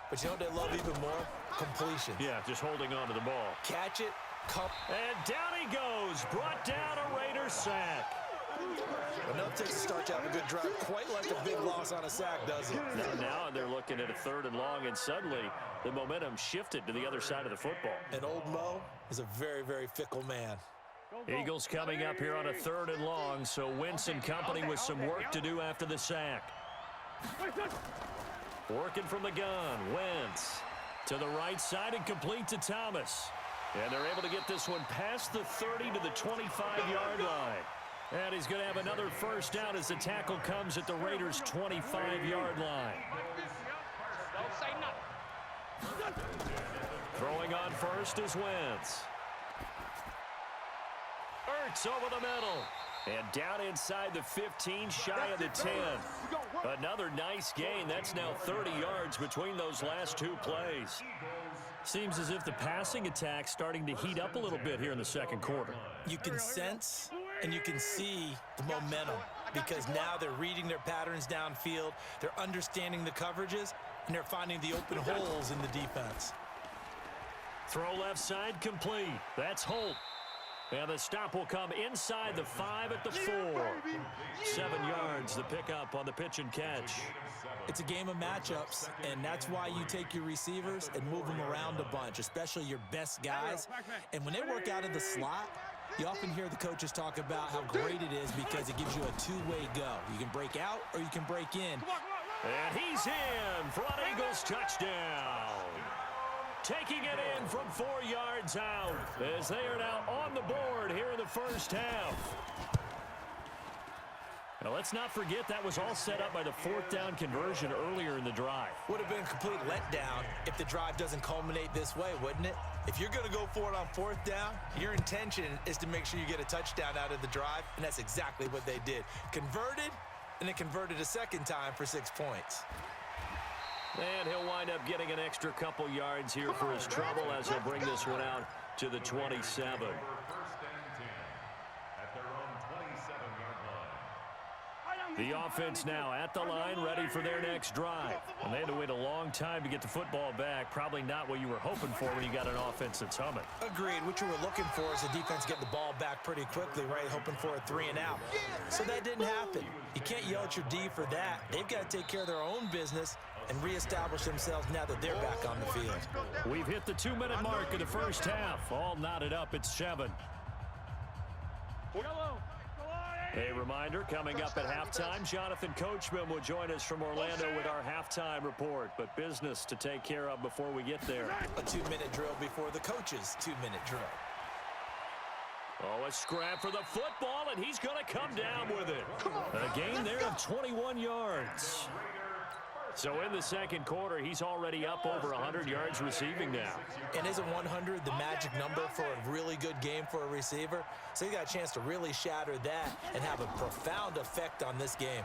But you know what they love even more? Completion. Yeah, just holding on to the ball. Catch it, come. And down he goes. Brought down a Raiders sack. Enough takes to start to have a good drive. Quite like a big loss on a sack, does it? Now they're looking at a 3rd and long, and suddenly the momentum shifted to the other side of the football. And old Mo is a very, very fickle man. Eagles coming up here on a 3rd and long, so Wentz and company with some work to do after the sack. Working from the gun, Wentz to the right side and complete to Thomas. And they're able to get this one past the 30 to the 25-yard line. And he's going to have another first down as the tackle comes at the Raiders' 25-yard line. Throwing on first is Wentz. Ertz over the middle. And down inside the 15, shy of the 10. Another nice gain. That's now 30 yards between those last 2 plays. Seems as if the passing attack's starting to heat up a little bit here in the second quarter. You can sense and you can see the momentum because now they're reading their patterns downfield, they're understanding the coverages, and they're finding the open holes in the defense. Throw left side complete. That's Holt. And the stop will come inside the 5 at the 4. 7 yards, the pickup on the pitch and catch. It's a game of matchups, and that's why you take your receivers and move them around a bunch, especially your best guys. And when they work out of the slot, you often hear the coaches talk about how great it is because it gives you a two-way go. You can break out or you can break in. And he's in for an Eagles touchdown. Taking it in from 4 yards out as they are now on the board here in the first half. Now, let's not forget that was all set up by the 4th down conversion earlier in the drive. Would have been a complete letdown if the drive doesn't culminate this way, wouldn't it? If you're going to go for it on 4th down, your intention is to make sure you get a touchdown out of the drive, and that's exactly what they did. Converted, and then converted a second time for 6 points. And he'll wind up getting an extra couple yards here for his trouble as he'll bring this one out to the 27. The offense now at the line, ready for their next drive. And they had to wait a long time to get the football back. Probably not what you were hoping for when you got an offense that's humming. Agreed. What you were looking for is the defense get the ball back pretty quickly, right? Hoping for a 3 and out. So that didn't happen. You can't yell at your D for that. They've got to take care of their own business and reestablish themselves now that they're back on the field. We've hit the 2-minute mark of the first half. All knotted up at 7. A reminder, coming up at halftime, Jonathan Coachman will join us from Orlando with our halftime report. But business to take care of before we get there. A 2-minute drill before the coach's 2-minute drill. Oh, a scrap for the football, and he's going to come down with it. A gain there of 21 yards. So in the second quarter, he's already up over 100 yards receiving now. And isn't 100 the magic number for a really good game for a receiver? So he got a chance to really shatter that and have a profound effect on this game.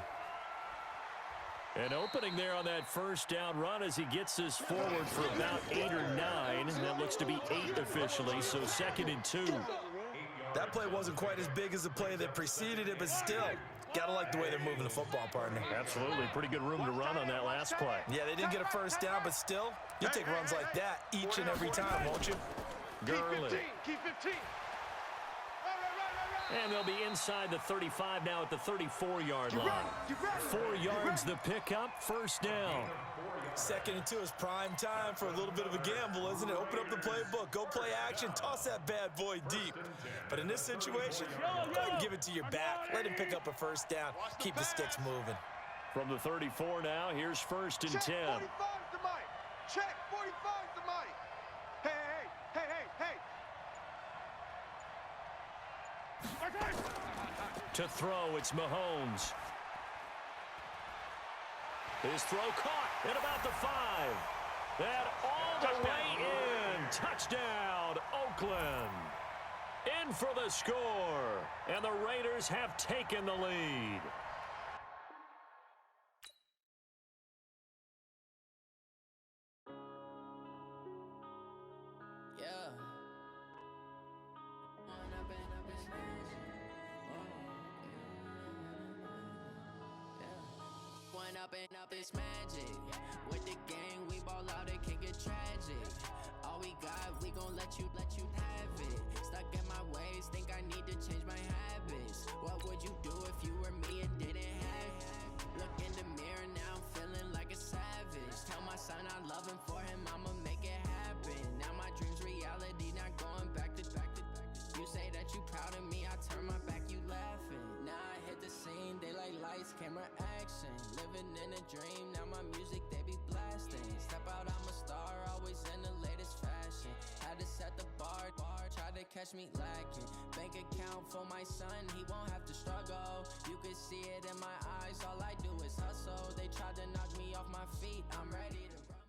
An opening there on that first down run as he gets this forward for about 8 or 9. That looks to be 8 officially, so 2nd and 2. That play wasn't quite as big as the play that preceded it, but still, gotta like the way they're moving the football, partner. Absolutely. Pretty good room to run on that last play. Yeah, they didn't get a first down, but still, you take runs like that each and every time, won't you? Gurley. Keep 15. And they'll be inside the 35 now at the 34-yard line. 4 yards the pickup, first down. 2nd and 2 is prime time for a little bit of a gamble, isn't it? Open up the playbook, go play action, toss that bad boy deep. But in this situation, go ahead and give it to your back. Let him pick up a first down. Keep the sticks moving. From the 34 now, here's 1st and 10. Check 45 to Mike. Check 45 to Mike. Hey. To throw, it's Mahomes. His throw caught at about the 5. And all the way in. Touchdown, Oakland. In for the score. And the Raiders have taken the lead. Up it's magic. With the gang, we ball out again. loving for him, I'ma make it happen. Now my dream's reality, not going back to. You say that you proud of me, I turn my back, you laughing. Now I hit the scene, they like lights, camera, action. Living in a dream, now my music, they be blasting. Step out, I'm a star, always in the latest fashion. Had to set the bar, tried to catch me lacking. Bank account for my son, he won't have to struggle. You could see it in my eyes, all I do is hustle. They tried to knock me off my feet, I'm ready to run.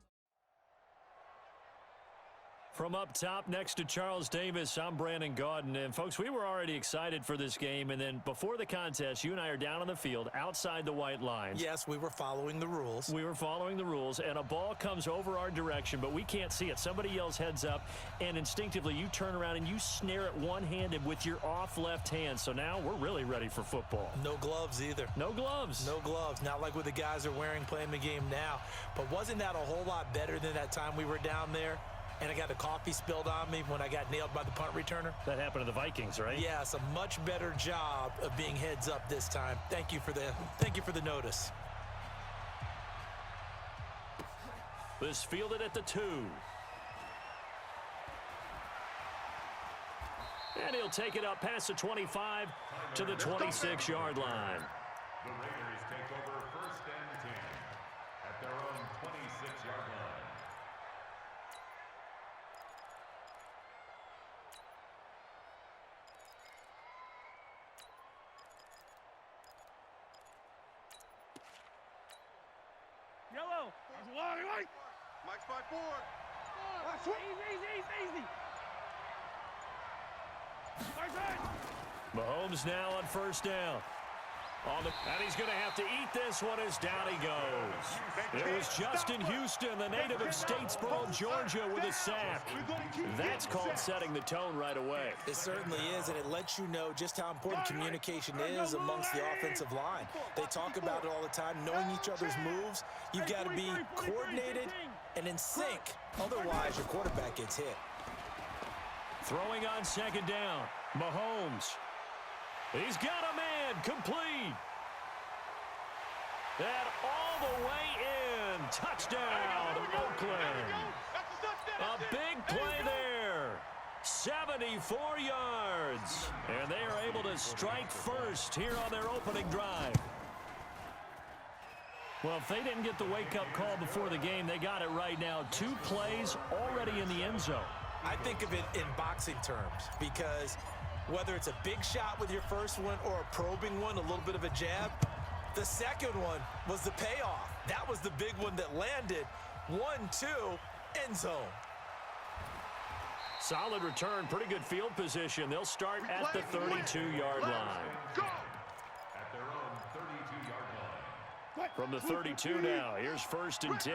From up top next to Charles Davis, I'm Brandon Gaudin. And, folks, we were already excited for this game. And then before the contest, you and I are down on the field outside the white lines. Yes, we were following the rules. We were following the rules, and a ball comes over our direction, but we can't see it. Somebody yells heads up, and instinctively you turn around and you snare it one-handed with your off left hand. So now we're really ready for football. No gloves either. No gloves. No gloves. Not like what the guys are wearing playing the game now. But wasn't that a whole lot better than that time we were down there? And I got the coffee spilled on me when I got nailed by the punt returner. That happened to the Vikings, right? Yes, a much better job of being heads up this time. Thank you for the notice. This fielded at the 2. And he'll take it up past the 25 to the 26-yard line. The Raiders take over 1st and 10 at their own 26-yard line. Yellow. Mike's by 4. Easy. Mahomes now on 1st down. And he's going to have to eat this one as down he goes. It was Justin Houston, the native of Statesboro, Georgia, with a sack. That's called setting the tone right away. It certainly is, and it lets you know just how important communication is amongst the offensive line. They talk about it all the time, knowing each other's moves. You've got to be coordinated and in sync. Otherwise, your quarterback gets hit. Throwing on 2nd down, Mahomes. He's got a man, complete. That all the way in. Touchdown, Oakland. A big play there. 74 yards. And they are able to strike first here on their opening drive. Well, if they didn't get the wake-up call before the game, they got it right now. 2 plays already in the end zone. I think of it in boxing terms because whether it's a big shot with your first one or a probing one, a little bit of a jab, the second one was the payoff. That was the big one that landed. 1-2, end zone. Solid return, pretty good field position. They'll start at the 32-yard line. At their own 32-yard line. From the 32 now, here's 1st and 10.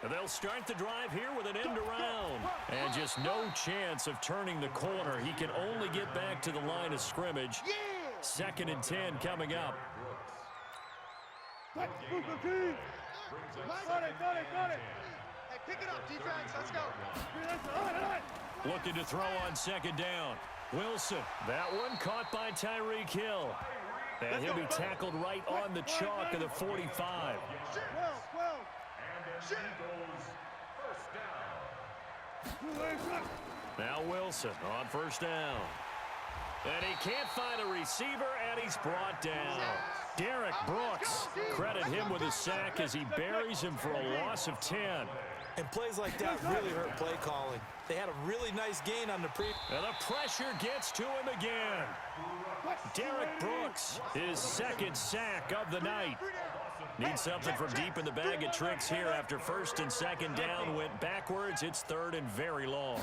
And they'll start the drive here with an end around. And just no chance of turning the corner. He can only get back to the line of scrimmage. 2nd and 10 coming up. Got it. Hey, pick it up, defense. Let's go. Looking to throw on 2nd down. Wilson, that one caught by Tyreek Hill. And he'll be tackled right on the chalk of the 45. Now Wilson on 1st down. And he can't find a receiver, and he's brought down. Derek Brooks, credit him with a sack as he buries him for a loss of 10. And plays like that really hurt play calling. They had a really nice gain on the pre. And the pressure gets to him again. Derek Brooks, his 2nd sack of the night. Needs something from deep in the bag of tricks here after 1st and 2nd down went backwards. It's 3rd and very long.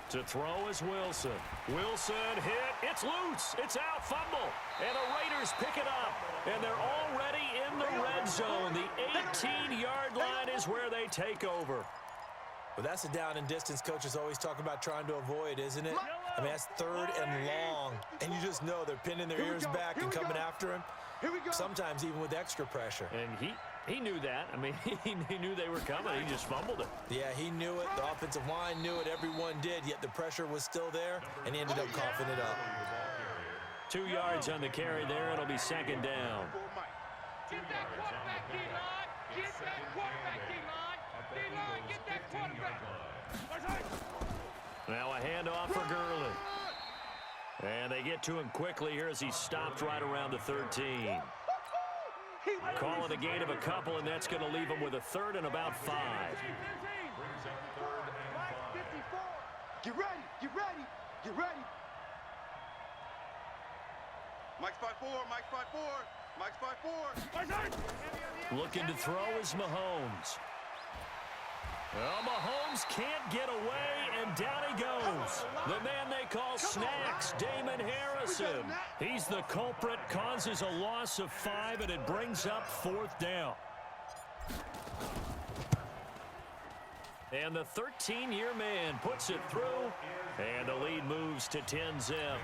To throw is Wilson. Wilson hit. It's loose. It's out. Fumble. And the Raiders pick it up. And they're already in the red zone. The 18-yard line is where they take over. Well, that's a down and distance coaches always talk about trying to avoid, isn't it? I mean, that's 3rd and long. And you just know they're pinning their ears back and coming after him. Sometimes even with extra pressure. And he knew that. I mean, he knew they were coming. He just fumbled it. Yeah, he knew it. The offensive line knew it. Everyone did. Yet the pressure was still there, and he ended up coughing it up. 2 yards on the carry there. It'll be second down. Get that quarterback, D-line. Get that quarterback, D-line. D-line, get that quarterback. Now a handoff for Gurley. And they get to him quickly here as he stopped right around the 13. Call it a gain of a couple, and that's going to leave him with a third and about 5. Get ready, get ready, get ready. Mike's 5-4, Mike's 5-4, Mike's 5-4. Looking to throw is Mahomes. Well, Mahomes can't get away, and down he goes. The man they call Snacks, Damon Harrison. He's the culprit, causes a loss of 5, and it brings up 4th down. And the 13-year man puts it through, and the lead moves to 10-zip.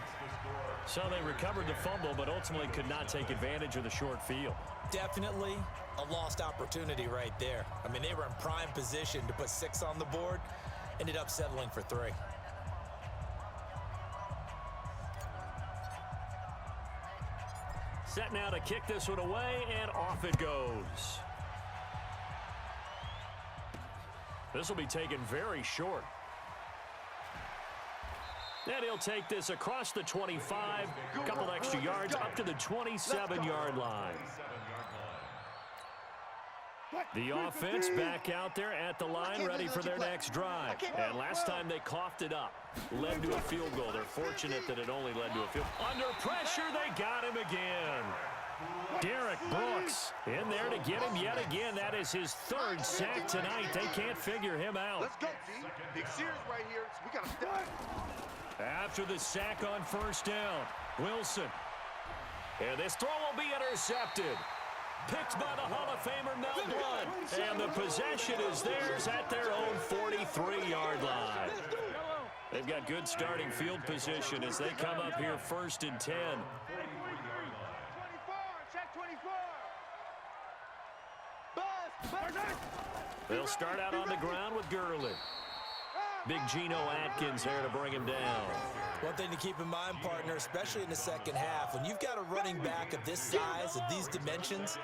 So they recovered the fumble, but ultimately could not take advantage of the short field. Definitely a lost opportunity right there. I mean, they were in prime position to put 6 on the board, ended up settling for 3. Set now to kick this one away, and off it goes. This will be taken very short. And he'll take this across the 25, a couple extra yards up to the 27-yard line. The offense back out there at the line, ready for their next drive. And last time they coughed it up, led to a field goal. They're fortunate that it only led to a field goal. Under pressure, they got him again. Derek Brooks in there to get him yet again. That is his 3rd sack tonight. They can't figure him out. Let's go, D. Big Sears right here. So we got to step. After the sack on 1st down, Wilson. And this throw will be intercepted. Picked by the Hall of Famer Mel Blount. And the possession is theirs at their own 43-yard line. They've got good starting field position as they come up here 1st and 10. 24, check 24. Buzz. They'll start out on the ground with Gurley. Big Geno Atkins there to bring him down. One thing to keep in mind, partner, especially in the second half, when you've got a running back of this size, of these dimensions,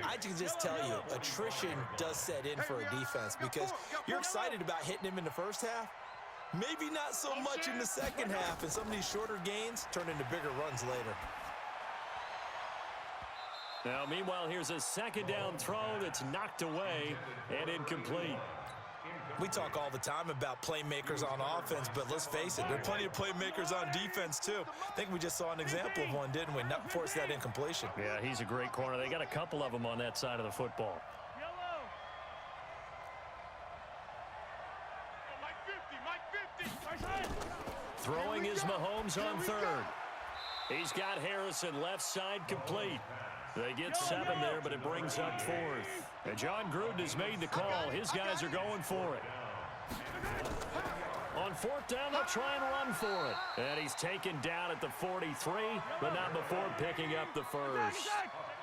I can just tell you, attrition does set in for a defense because you're excited about hitting him in the first half. Maybe not so much in the second half, and some of these shorter gains turn into bigger runs later. Now, meanwhile, here's a second down throw that's knocked away and incomplete. We talk all the time about playmakers on offense, but let's face it, there are plenty of playmakers on defense, too. I think we just saw an example of one, didn't we? Not force that incompletion. Yeah, he's a great corner. They got a couple of them on that side of the football. Throwing is Mahomes on 3rd. He's got Harrison left side complete. They get 7 there, but it brings up 4th. And John Gruden has made the call. His guys are going for it. On 4th down, they'll try and run for it. And he's taken down at the 43, but not before picking up the 1st.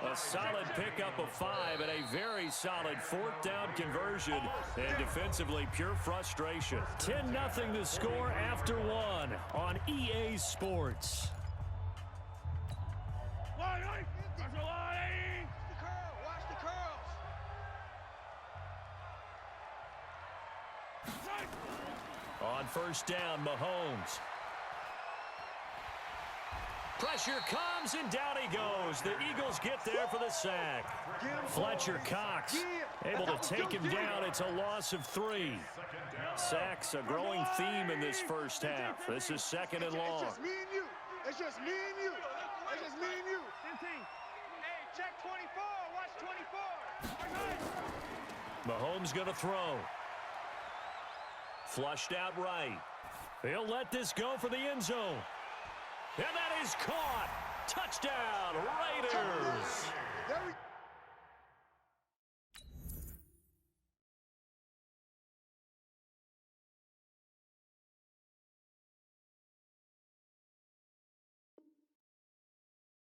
A solid pickup of 5 and a very solid 4th down conversion. And defensively, pure frustration. 10-0 the score after 1 on EA Sports. Watch the curls. On 1st down, Mahomes. Pressure comes, and down he goes. The Eagles get there for the sack. Fletcher Cox able to take him down. It's a loss of 3. Sacks, a growing theme in this first half. This is 2nd and long. It's just me and you. It's just me and you. It's just me and you. Hey, check 24. Watch 24. Mahomes going to throw. Flushed out right. He'll let this go for the end zone. And that is caught. Touchdown,